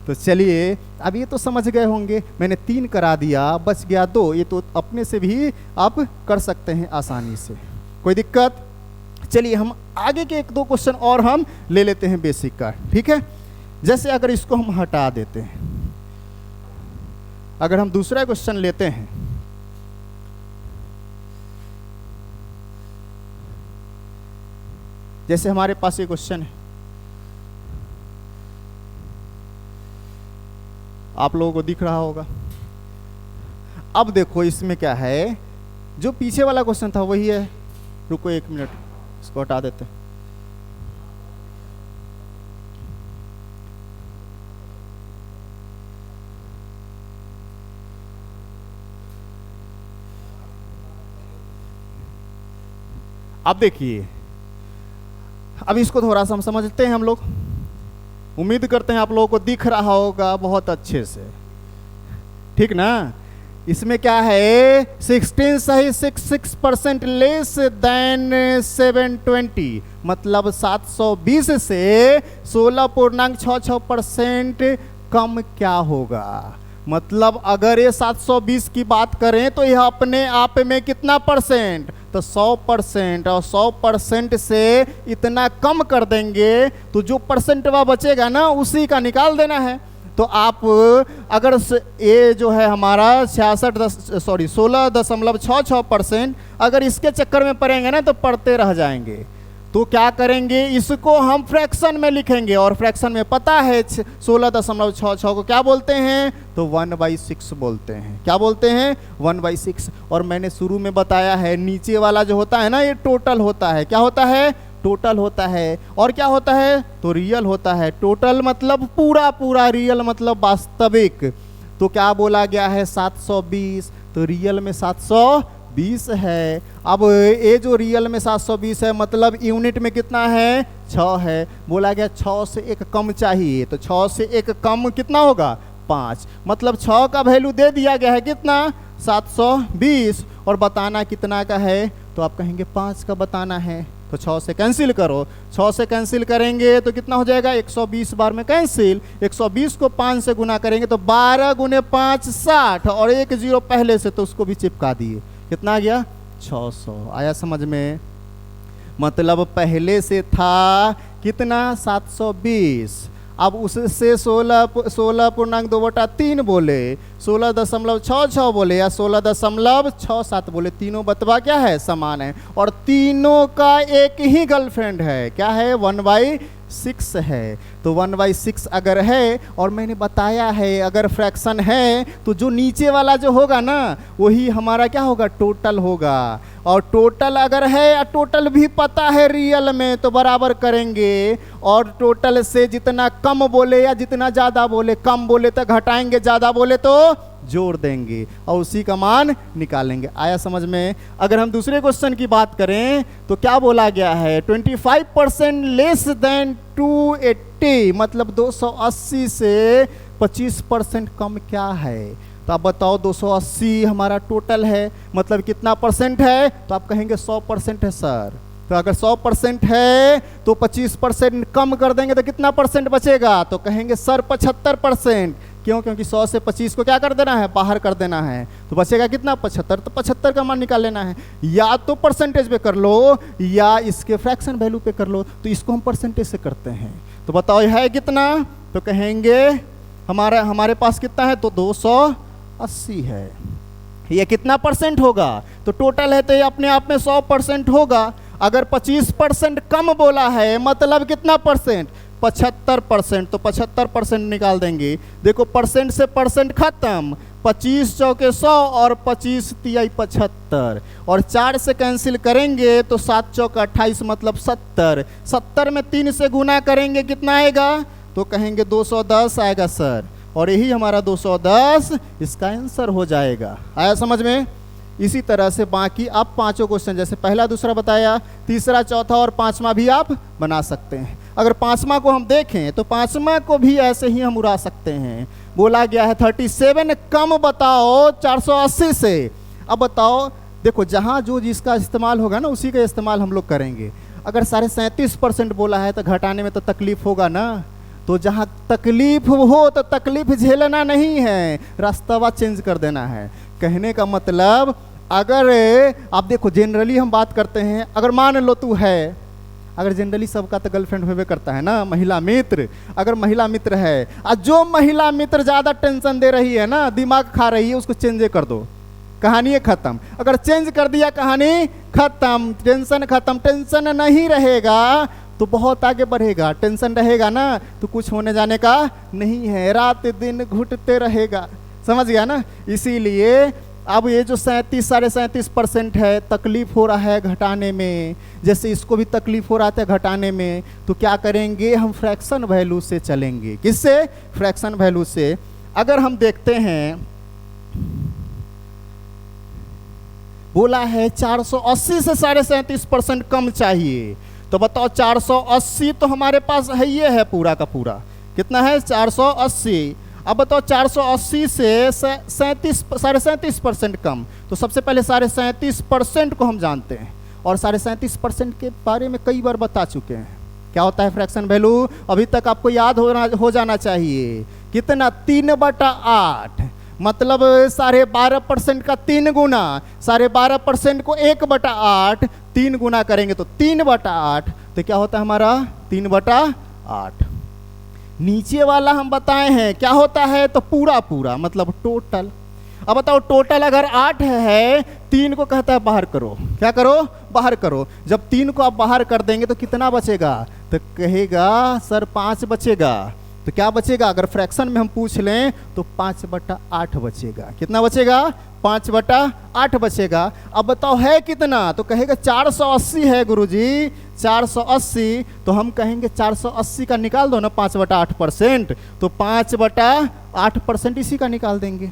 तो चलिए अब ये तो समझ गए होंगे, मैंने 3 करा दिया, बच गया 2। ये तो अपने से भी आप कर सकते हैं आसानी से, कोई दिक्कत। चलिए हम आगे के 1-2 क्वेश्चन और हम ले लेते हैं बेसिक का, ठीक है। जैसे अगर इसको हम हटा देते हैं, अगर हम दूसरा क्वेश्चन लेते हैं, जैसे हमारे पास ये क्वेश्चन है, आप लोगों को दिख रहा होगा। अब देखो इसमें क्या है, जो पीछे वाला क्वेश्चन था वही है। रुको 1 मिनट, इसको हटा देते हैं। अब देखिए, अब इसको थोड़ा सा हम समझते हैं हम लोग। उम्मीद करते हैं आप लोगों को दिख रहा होगा बहुत अच्छे से, ठीक ना। इसमें क्या है, 16.66% लेस देन 720, मतलब 720 से 16.66% कम क्या होगा। मतलब अगर ये 720 की बात करें तो यह अपने आप में कितना परसेंट, तो 100%, और 100% से इतना कम कर देंगे तो जो परसेंट वह बचेगा ना उसी का निकाल देना है। तो आप अगर ये जो है हमारा 16.66%, अगर इसके चक्कर में पड़ेंगे ना तो पढ़ते रह जाएंगे। तो क्या करेंगे, इसको हम फ्रैक्शन में लिखेंगे, और फ्रैक्शन में पता है 16.66 को क्या बोलते हैं, तो 1/6 बोलते हैं। क्या बोलते हैं, 1/6। और मैंने शुरू में बताया है नीचे वाला जो होता है ना ये टोटल होता है। क्या होता है, टोटल होता है। और क्या होता है, तो रियल होता है। टोटल मतलब पूरा पूरा, रियल मतलब वास्तविक। तो क्या बोला गया है 720, तो रियल में 720 है। अब ये जो रियल में 720 है मतलब यूनिट में कितना है, 6 है। बोला गया 6 से 1 कम चाहिए, तो 6 से 1 कम कितना होगा, 5। मतलब 6 का वैल्यू दे दिया गया है कितना, 720, और बताना कितना का है, तो आप कहेंगे 5 का बताना है। तो 6 से कैंसिल करो, 6 से कैंसिल करेंगे तो कितना हो जाएगा 120 बार में कैंसिल, 120 को 5 से गुना करेंगे तो 12 गुने 5 60 और एक जीरो पहले से तो उसको भी चिपका दिए, कितना आ गया 600। आया समझ में? मतलब पहले से था कितना 720, अब उससे 16.2/3 बोले, 16.66 बोले या 16.67 बोले, तीनों बतवा क्या है समान है और तीनों का एक ही गर्लफ्रेंड है, क्या है 1/6 है। तो 1/6 अगर है और मैंने बताया है अगर फ्रैक्शन है तो जो नीचे वाला जो होगा ना वही हमारा क्या होगा टोटल होगा, और टोटल अगर है या टोटल भी पता है रियल में तो बराबर करेंगे, और टोटल से जितना कम बोले या जितना ज़्यादा बोले, कम बोले तो घटाएंगे, ज़्यादा बोले तो जोड़ देंगे और उसी का मान निकालेंगे। आया समझ में? अगर हम दूसरे क्वेश्चन की बात करें तो क्या बोला गया है 25% लेस देन 280, मतलब 280 से 25% कम क्या है? तो आप बताओ 280 हमारा टोटल है, मतलब कितना परसेंट है? तो आप कहेंगे 100% है सर। तो अगर 100% है तो 25% कम कर देंगे तो कितना परसेंट बचेगा? तो कहेंगे सर 75%। क्यों? क्योंकि 100 से 25 को क्या कर देना है? बाहर कर देना है, तो बचेगा कितना 75। तो 75 का मान निकाल लेना है, या तो परसेंटेज पे कर लो या इसके फ्रैक्शन वैल्यू पे कर लो, तो इसको हम परसेंटेज से करते हैं। तो बताओ है कितना? तो कहेंगे हमारे पास कितना है? तो 280 है। ये कितना परसेंट होगा? तो टोटल है तो ये अपने आप में 100% होगा। अगर 25% कम बोला है मतलब कितना परसेंट? 75%। तो 75% निकाल देंगे। देखो परसेंट से परसेंट खत्म, 25 चौके 100 और 25 तिहाई 75, और 4 से कैंसिल करेंगे तो 7 चौका 28 मतलब 70। 70 में 3 से गुना करेंगे कितना आएगा? तो कहेंगे 210 आएगा सर, और यही हमारा 210 इसका आंसर हो जाएगा। आया समझ में? इसी तरह से बाकी आप पांचों क्वेश्चन जैसे पहला दूसरा बताया, तीसरा चौथा और पांचवा भी आप बना सकते हैं। अगर पांचवा को हम देखें तो पांचवा को भी ऐसे ही हम उड़ा सकते हैं। बोला गया है 37 कम बताओ 480 से। अब बताओ, देखो जहां जो जिसका इस्तेमाल होगा ना उसी का इस्तेमाल हम लोग करेंगे। अगर 37.5% बोला है तो घटाने में तो तकलीफ होगा ना, तो जहां तकलीफ हो तो तकलीफ झेलना नहीं है, रास्ता चेंज कर देना है। कहने का मतलब अगर आप देखो जनरली हम बात करते हैं, अगर मान लो तू है, अगर जनरली सबका तो गर्लफ्रेंड होवे करता है ना, महिला मित्र, अगर महिला मित्र है और जो महिला मित्र ज़्यादा टेंशन दे रही है ना, दिमाग खा रही है, उसको चेंज कर दो, कहानी खत्म। अगर चेंज कर दिया कहानी खत्म, टेंशन खत्म। टेंशन नहीं रहेगा तो बहुत आगे बढ़ेगा, टेंशन रहेगा ना तो कुछ होने जाने का नहीं है, रात दिन घुटते रहेगा। समझ गया ना? इसीलिए अब ये जो 37.5% है तकलीफ हो रहा है घटाने में, जैसे इसको भी तकलीफ हो रहा था घटाने में, तो क्या करेंगे हम फ्रैक्शन वैल्यू से चलेंगे। किससे? फ्रैक्शन वैल्यू से। अगर हम देखते हैं बोला है 480 से 37.5% कम चाहिए, तो बताओ 480 तो हमारे पास है, ये है पूरा का पूरा, कितना है 480। अब बताओ 480 से 37.5% कम, तो सबसे पहले 37.5% को हम जानते हैं और 37.5% के बारे में कई बार बता चुके हैं। क्या होता है फ्रैक्शन वैल्यू? अभी तक आपको याद हो जाना चाहिए। कितना? 3/8, मतलब 12.5% का 3 गुना, 12.5% को 1/8, 3 गुना करेंगे तो 3/8, तो क्या होता है हमारा 3/8। नीचे वाला हम बताए हैं क्या होता है, तो पूरा पूरा मतलब टोटल। अब बताओ टोटल अगर 8 है, 3 को कहता है बाहर करो, क्या करो? बाहर करो। जब 3 को आप बाहर कर देंगे तो कितना बचेगा? तो कहेगा सर 5 बचेगा। तो क्या बचेगा? अगर फ्रैक्शन में हम पूछ लें तो 5/8 बचेगा। कितना बचेगा? 5/8 बचेगा। अब बताओ है कितना? तो कहेगा 480 है गुरुजी, 480। तो हम कहेंगे 480 का निकाल दो ना 5/8%, तो 5/8% इसी का निकाल देंगे।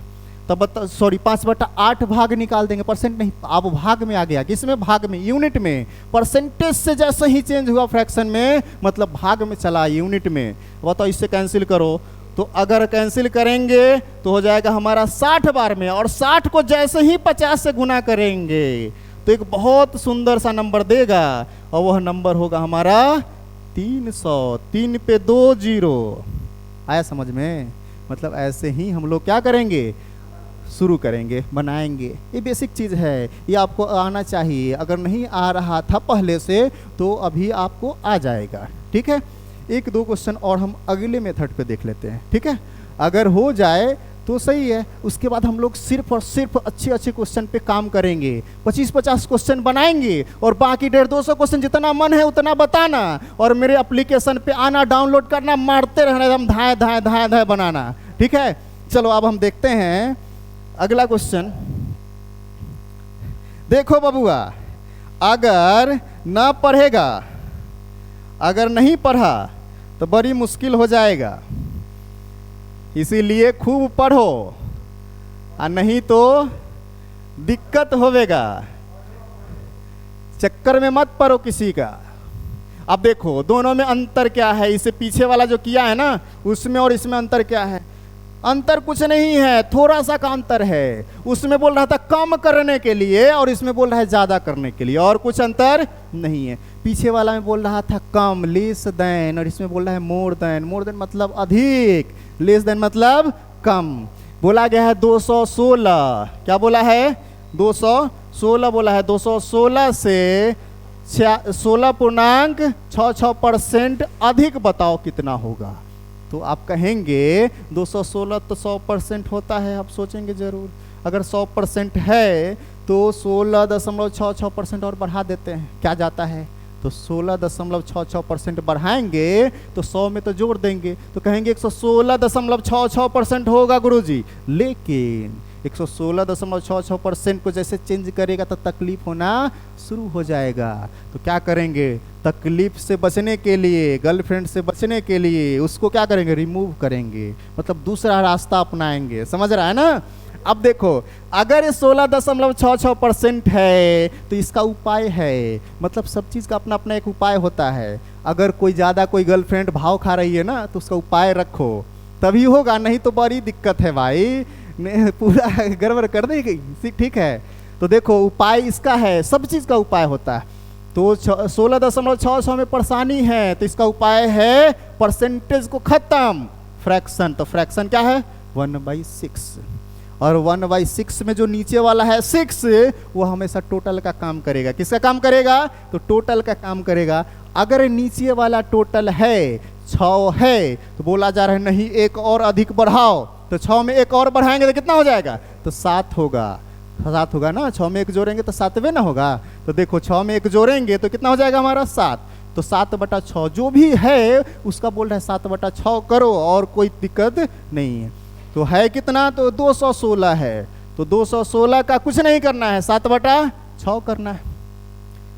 तब बताओ, सॉरी 5/8 भाग निकाल देंगे, परसेंट नहीं। अब भाग में आ गया, किसमें? भाग में, यूनिट में। परसेंटेज से जैसे ही चेंज हुआ फ्रैक्शन में मतलब भाग में चला, यूनिट में। बताओ इससे कैंसिल करो, तो अगर कैंसिल करेंगे तो हो जाएगा हमारा 60 बार में, और 60 को जैसे ही 50 से गुना करेंगे तो एक बहुत सुंदर सा नंबर देगा और वह नंबर होगा हमारा 300। 3 पे 2 जीरो। आया समझ में? मतलब ऐसे ही हम लोग क्या करेंगे, शुरू करेंगे, बनाएंगे। ये बेसिक चीज़ है, ये आपको आना चाहिए। अगर नहीं आ रहा था पहले से तो अभी आपको आ जाएगा। ठीक है, एक दो क्वेश्चन और हम अगले मेथड पे देख लेते हैं। ठीक है, अगर हो जाए तो सही है। उसके बाद हम लोग सिर्फ और सिर्फ अच्छे अच्छे क्वेश्चन पे काम करेंगे। 25-50 क्वेश्चन बनाएंगे और बाकी 150-200 क्वेश्चन जितना मन है उतना बताना और मेरे एप्लीकेशन पे आना, डाउनलोड करना, मारते रहना, एकदम धाए धाए धाए धाए बनाना। ठीक है, चलो अब हम देखते हैं अगला क्वेश्चन। देखो बबुआ, अगर ना पढ़ेगा, अगर नहीं पढ़ा तो बड़ी मुश्किल हो जाएगा, इसीलिए खूब पढ़ो और नहीं तो दिक्कत होवेगा। चक्कर में मत पड़ो किसी का। अब देखो दोनों में अंतर क्या है, इससे पीछे वाला जो किया है ना उसमें और इसमें अंतर क्या है? अंतर कुछ नहीं है, थोड़ा सा का अंतर है। उसमें बोल रहा था कम करने के लिए और इसमें बोल रहा है ज्यादा करने के लिए, और कुछ अंतर नहीं है। पीछे वाला में बोल रहा था कम, लेस देन, और इसमें बोल रहा है मोर देन। मोर देन मतलब अधिक, लेस देन मतलब कम। बोला गया है 216, क्या बोला है? 216 बोला है। 216 से 16.66% अधिक बताओ कितना होगा। तो आप कहेंगे 216 तो 100% होता है। आप सोचेंगे जरूर, अगर 100% है तो 16.66% और बढ़ा देते हैं, क्या जाता है? तो 16.66% बढ़ाएंगे तो 100 में तो जोड़ देंगे, तो कहेंगे 116.66% होगा गुरुजी। लेकिन 116.66% को जैसे चेंज करेगा तो तकलीफ होना शुरू हो जाएगा। तो क्या करेंगे? तकलीफ से बचने के लिए, गर्लफ्रेंड से बचने के लिए उसको क्या करेंगे? रिमूव करेंगे, मतलब दूसरा रास्ता अपनाएंगे। समझ रहा है ना? अब देखो, अगर ये 16.66% है तो इसका उपाय है, मतलब सब चीज़ का अपना अपना एक उपाय होता है। अगर कोई ज़्यादा कोई गर्लफ्रेंड भाव खा रही है ना तो उसका उपाय रखो, तभी होगा, नहीं तो बड़ी दिक्कत है भाई, पूरा गड़बड़ कर देगी। ठीक है, तो देखो उपाय इसका है, सब चीज़ का उपाय होता है। तो 16.66 में परेशानी है तो इसका उपाय है परसेंटेज को खत्म, फ्रैक्शन। तो फ्रैक्शन क्या है? 1/6, और 1/6 में जो नीचे वाला है 6 वो हमेशा टोटल का काम करेगा। किसका काम करेगा? तो टोटल का काम करेगा। अगर नीचे वाला टोटल है 6 है तो बोला जा रहा है नहीं एक और अधिक बढ़ाओ, तो 6 में एक और बढ़ाएंगे तो कितना हो जाएगा? तो 7 होगा। 7 होगा ना, 6 में एक जोड़ेंगे तो 7वें ना होगा। तो देखो 6 में एक जोड़ेंगे तो कितना हो जाएगा हमारा? 7। तो 7/6 जो भी है उसका बोल रहा है 7/6 करो और कोई दिक्कत नहीं है। तो है कितना? तो 216 है। तो 216 का कुछ नहीं करना है, 7/6 करना है।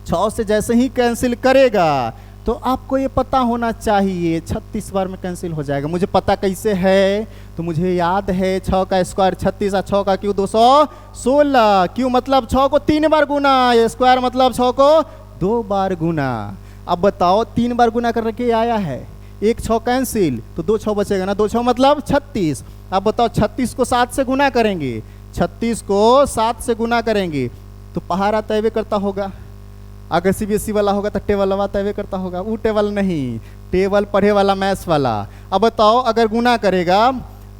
6 से जैसे ही कैंसिल करेगा तो आपको ये पता होना चाहिए 36 बार में कैंसिल हो जाएगा। मुझे पता कैसे है? तो मुझे याद है 6 का स्क्वायर 36 और 6 का क्यों 216। क्यों मतलब 6 को 3 बार गुना, ये स्क्वायर मतलब 6 को 2 बार गुना। अब बताओ 3 बार गुना करके आया है, एक 6 कैंसिल तो 2 6 बचेगा ना, 2 6 मतलब 36। अब बताओ 36 को 7 से गुना करेंगे, 36 को 7 से गुना करेंगे तो पहाड़ा तय करता होगा। अगर CBSE वाला होगा तो टेबल तय करता होगा, वो टेबल नहीं, टेबल पढ़े वाला मैथ्स वाला। अब बताओ अगर गुना करेगा,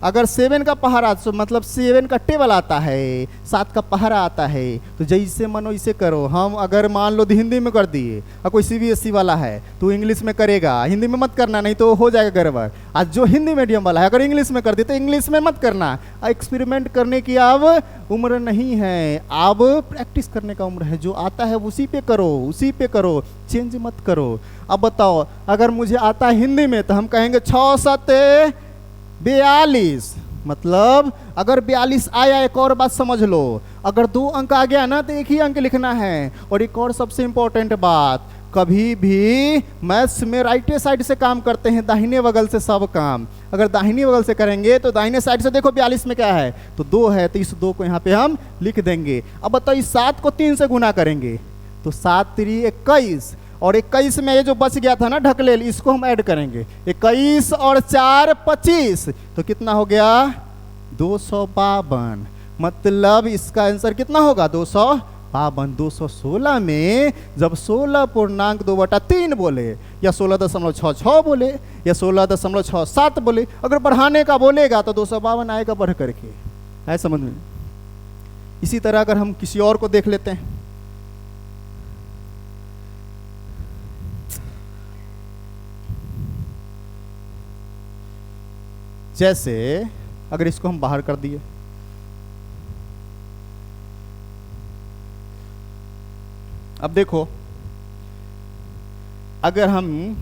अगर 7 का पहाड़ा तो मतलब 7 का टेबल आता है, 7 का पहाड़ा आता है, तो जैसे मनो इसे करो। हम अगर मान लो हिंदी में कर दिए और कोई CBSE वाला है तो इंग्लिश में करेगा, हिंदी में मत करना नहीं तो हो जाएगा गड़बड़। आज जो हिंदी मीडियम वाला है अगर इंग्लिश में कर दिए तो इंग्लिश में मत करना। एक्सपेरिमेंट करने की अब उम्र नहीं है, अब प्रैक्टिस करने का उम्र है। जो आता है उसी पे करो, उसी पे करो, चेंज मत करो। अब बताओ अगर मुझे आता है हिंदी में तो हम कहेंगे 6 7 42, मतलब अगर 42 आया, एक और बात समझ लो, अगर 2 अंक आ गया ना तो एक ही अंक लिखना है। और एक और सबसे इंपॉर्टेंट बात, कभी भी मैथ्स में राइटे साइड से काम करते हैं, दाहिने बगल से सब काम। अगर दाहिनी बगल से करेंगे तो दाहिने साइड से देखो 42 में क्या है? तो 2 है, तो इस 2 को यहाँ पे हम लिख देंगे। अब बताओ इस 7 को 3 से गुना करेंगे तो 7 3 21, और 21 में ये जो बच गया था ना ढकलेल, इसको हम ऐड करेंगे। 21 और 4 25, तो कितना हो गया? 252। मतलब इसका आंसर कितना होगा? 252। 52। 216 में जब 16.2/3 बोले या 16.66 बोले या 16.67 बोले, अगर बढ़ाने का बोलेगा तो 252 आएगा बढ़ करके, है समझ में। इसी तरह अगर हम किसी और को देख लेते हैं, जैसे अगर इसको हम बाहर कर दिए, अब देखो अगर हम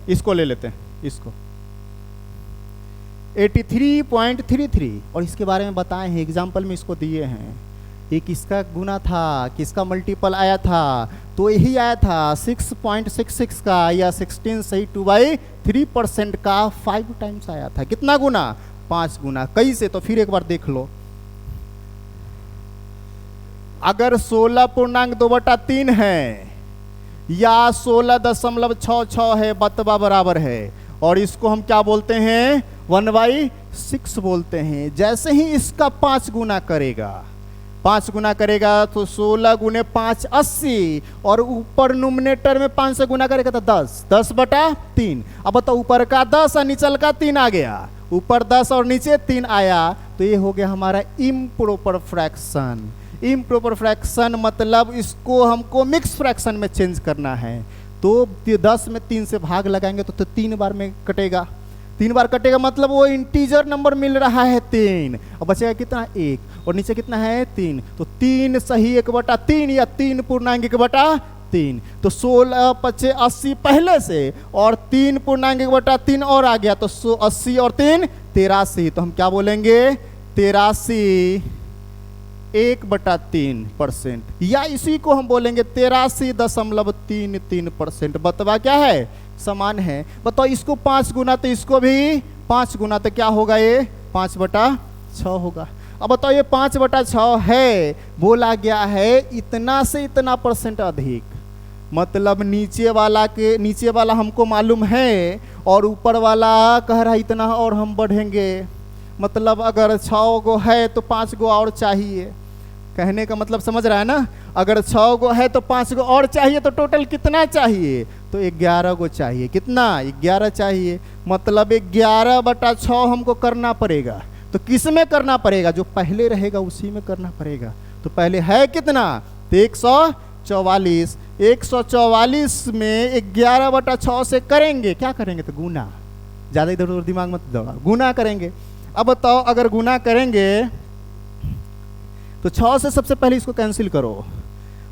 इसको ले लेते हैं, इसको 83.33, और इसके बारे में बताए हैं, एग्जाम्पल में इसको दिए हैं। ये किसका गुना था, किसका मल्टीपल आया था, तो यही आया था 6.66 का, या 16 सही 2/3% का 5 टाइम्स आया था। कितना गुना? 5 गुना। कैसे? तो फिर एक बार देख लो, अगर 16.2/3 है या 16.66 है, बतवा बराबर है, और इसको हम क्या बोलते हैं? 1/6 बोलते हैं। जैसे ही इसका 5 गुना करेगा, 5 गुना करेगा तो 16 गुने 5 80, और ऊपर नोमिनेटर में 5 से गुना करेगा तो 10, 10/3। अब बताओ, ऊपर का 10 और नीचल का 3 आ गया, ऊपर 10 और नीचे 3 आया, तो ये हो गया हमारा इम्प्रॉपर फ्रैक्शन। इम्प्रॉपर फ्रैक्शन मतलब इसको हमको मिक्स फ्रैक्शन में चेंज करना है। तो 10 में 3 से भाग लगाएंगे तो 3 बार में कटेगा, 3 बार कटेगा, मतलब वो इंटीजर नंबर मिल रहा है 3, और बचेगा कितना? 1, और नीचे कितना है? 3, तो 3 सही 1/3 या 3 पूर्णांक 1/3। तो 16 × 80 पहले से, और 3 पूर्णांक 1/3 और आ गया, तो 80 और 3 83। तो हम क्या बोलेंगे? 83 1/3%, या इसी को हम बोलेंगे 83.33%। बतवा क्या है? समान है। बताओ, इसको 5 गुना तो इसको भी 5 गुना, तो क्या होगा? ये 5/6 होगा। अब बताओ, ये 5/6 है, बोला गया है इतना से इतना % अधिक, मतलब नीचे वाला हमको मालूम है, और ऊपर वाला कह रहा है इतना, और हम बढ़ेंगे, मतलब अगर 6 गो है तो 5 गो और चाहिए। कहने का मतलब समझ रहा है ना? अगर 6 गो है तो 5 गो और चाहिए, तो टोटल कितना चाहिए? तो 11 गो चाहिए। कितना? 11 चाहिए। मतलब 11/6 हमको करना पड़ेगा। तो किस में करना पड़ेगा? जो पहले रहेगा उसी में करना पड़ेगा। तो पहले है कितना? तो 144। 144 में 11/6 से करेंगे, क्या करेंगे? तो गुना। ज़्यादा इधर उधर दिमाग मत दौड़ा, गुना करेंगे। अब बताओ, अगर गुना करेंगे तो 6 से सबसे पहले इसको कैंसिल करो।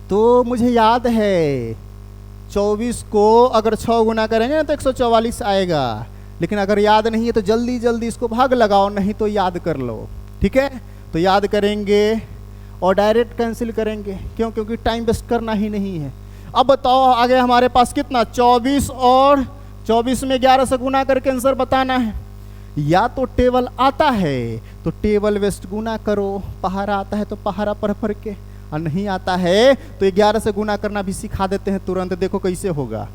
तो मुझे याद है 24 को अगर 6 गुना करेंगे ना तो 144 आएगा, लेकिन अगर याद नहीं है तो जल्दी जल्दी इसको भाग लगाओ, नहीं तो याद कर लो। ठीक है, तो याद करेंगे और डायरेक्ट कैंसिल करेंगे। क्यों? क्योंकि टाइम वेस्ट करना ही नहीं है। अब बताओ, आगे हमारे पास कितना? 24, और 24 में 11 से गुना करके आंसर बताना है। या तो टेबल आता है तो टेबल वेस्ट गुना करो, पहाड़ा आता है तो पहाड़ा पढ़ पढ़ के, और नहीं आता है तो 11 से गुना करना भी सिखा देते हैं तुरंत। देखो कैसे होगा।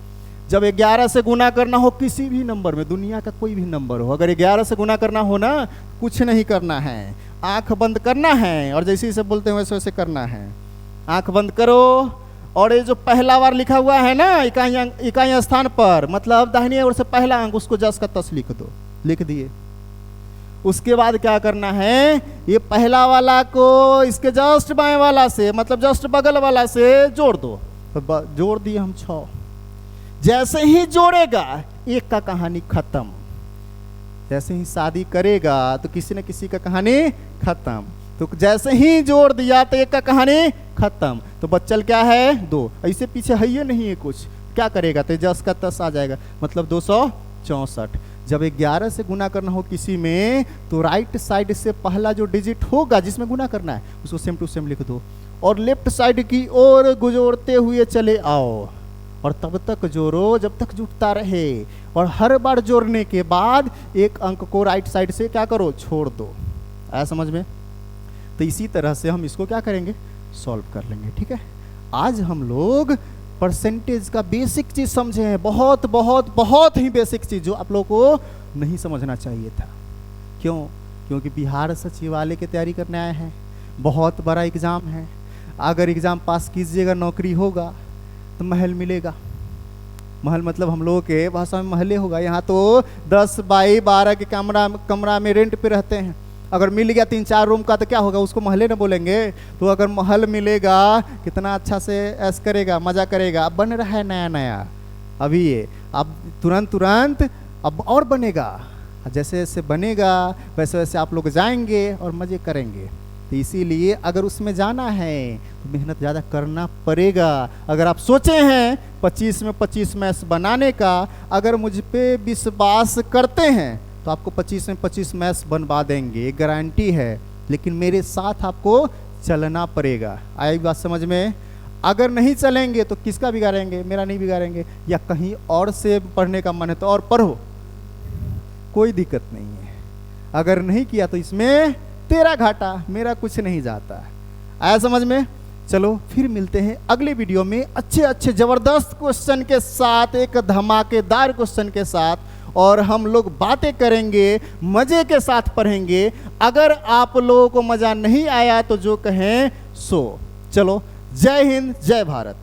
जब 11 से गुना करना हो किसी भी नंबर में, दुनिया का कोई भी नंबर हो, अगर 11 से गुना करना हो ना, कुछ नहीं करना है, आंख बंद करना है, और जैसे जैसे बोलते हैं वैसे वैसे करना है। आंख बंद करो, और ये जो पहला बार लिखा हुआ है ना इकाई स्थान पर, मतलब दाहिनी ओर से पहला अंक, उसको जस का तस लिख दो। लिख दिए। उसके बाद क्या करना है? ये पहला वाला को इसके जस्ट बाएं वाला से, मतलब जस्ट बगल वाला से जोड़ दो। तो जोड़ दिए हम 6। जैसे ही जोड़ेगा एक का कहानी खत्म। जैसे ही शादी करेगा तो किसी न किसी का कहानी खत्म। तो जैसे ही जोड़ दिया तो एक का कहानी खत्म। तो बच्चल क्या है? 2। ऐसे पीछे है ये नहीं है कुछ। क्या करेगा? तो जस का तस आ जाएगा, मतलब 264। जब 11 से गुना करना हो किसी में, तो राइट साइड से पहला जो डिजिट होगा जिसमें गुना करना है उसको सेम टू सेम लिख दो, और लेफ्ट साइड की ओर गुजोड़ते हुए चले आओ, और तब तक जोड़ो जब तक जुटता रहे। और हर बार जोड़ने के बाद एक अंक को राइट साइड से क्या करो? छोड़ दो। आया समझ में? तो इसी तरह से हम इसको क्या करेंगे? सॉल्व कर लेंगे। ठीक है, आज हम लोग परसेंटेज का बेसिक चीज समझे हैं। बहुत बहुत बहुत ही बेसिक चीज जो आप लोगों को नहीं समझना चाहिए था। क्यों? क्योंकि बिहार सचिवालय की तैयारी करने आए हैं, बहुत बड़ा एग्जाम है। अगर एग्ज़ाम पास कीजिएगा नौकरी होगा तो महल मिलेगा। महल मतलब हम लोगों के भाषा में महले होगा। यहाँ तो 10 बाई 12 के कमरा में रेंट पे रहते हैं। अगर मिल गया 3-4 रूम का तो क्या होगा, उसको महले ना बोलेंगे। तो अगर महल मिलेगा कितना अच्छा से ऐश करेगा, मजा करेगा। अब बन रहा है नया नया अभी ये, अब तुरंत अब और बनेगा। जैसे जैसे बनेगा वैसे वैसे आप लोग जाएंगे और मजे करेंगे। तो इसीलिए अगर उसमें जाना है तो मेहनत ज़्यादा करना पड़ेगा। अगर आप सोचे हैं 25 में 25 मैच बनाने का, अगर मुझ पे विश्वास करते हैं तो आपको 25 में 25 मैच बनवा देंगे, एक गारंटी है। लेकिन मेरे साथ आपको चलना पड़ेगा। आई बात समझ में? अगर नहीं चलेंगे तो किसका बिगाड़ेंगे? मेरा नहीं बिगाड़ेंगे। या कहीं और से पढ़ने का मन है तो और पढ़ो, कोई दिक्कत नहीं है। अगर नहीं किया तो इसमें तेरा घाटा, मेरा कुछ नहीं जाता। आया समझ में? चलो फिर मिलते हैं अगले वीडियो में अच्छे अच्छे जबरदस्त क्वेश्चन के साथ, एक धमाकेदार क्वेश्चन के साथ, और हम लोग बातें करेंगे, मजे के साथ पढ़ेंगे। अगर आप लोगों को मजा नहीं आया तो जो कहें सो। चलो, जय हिंद, जय भारत।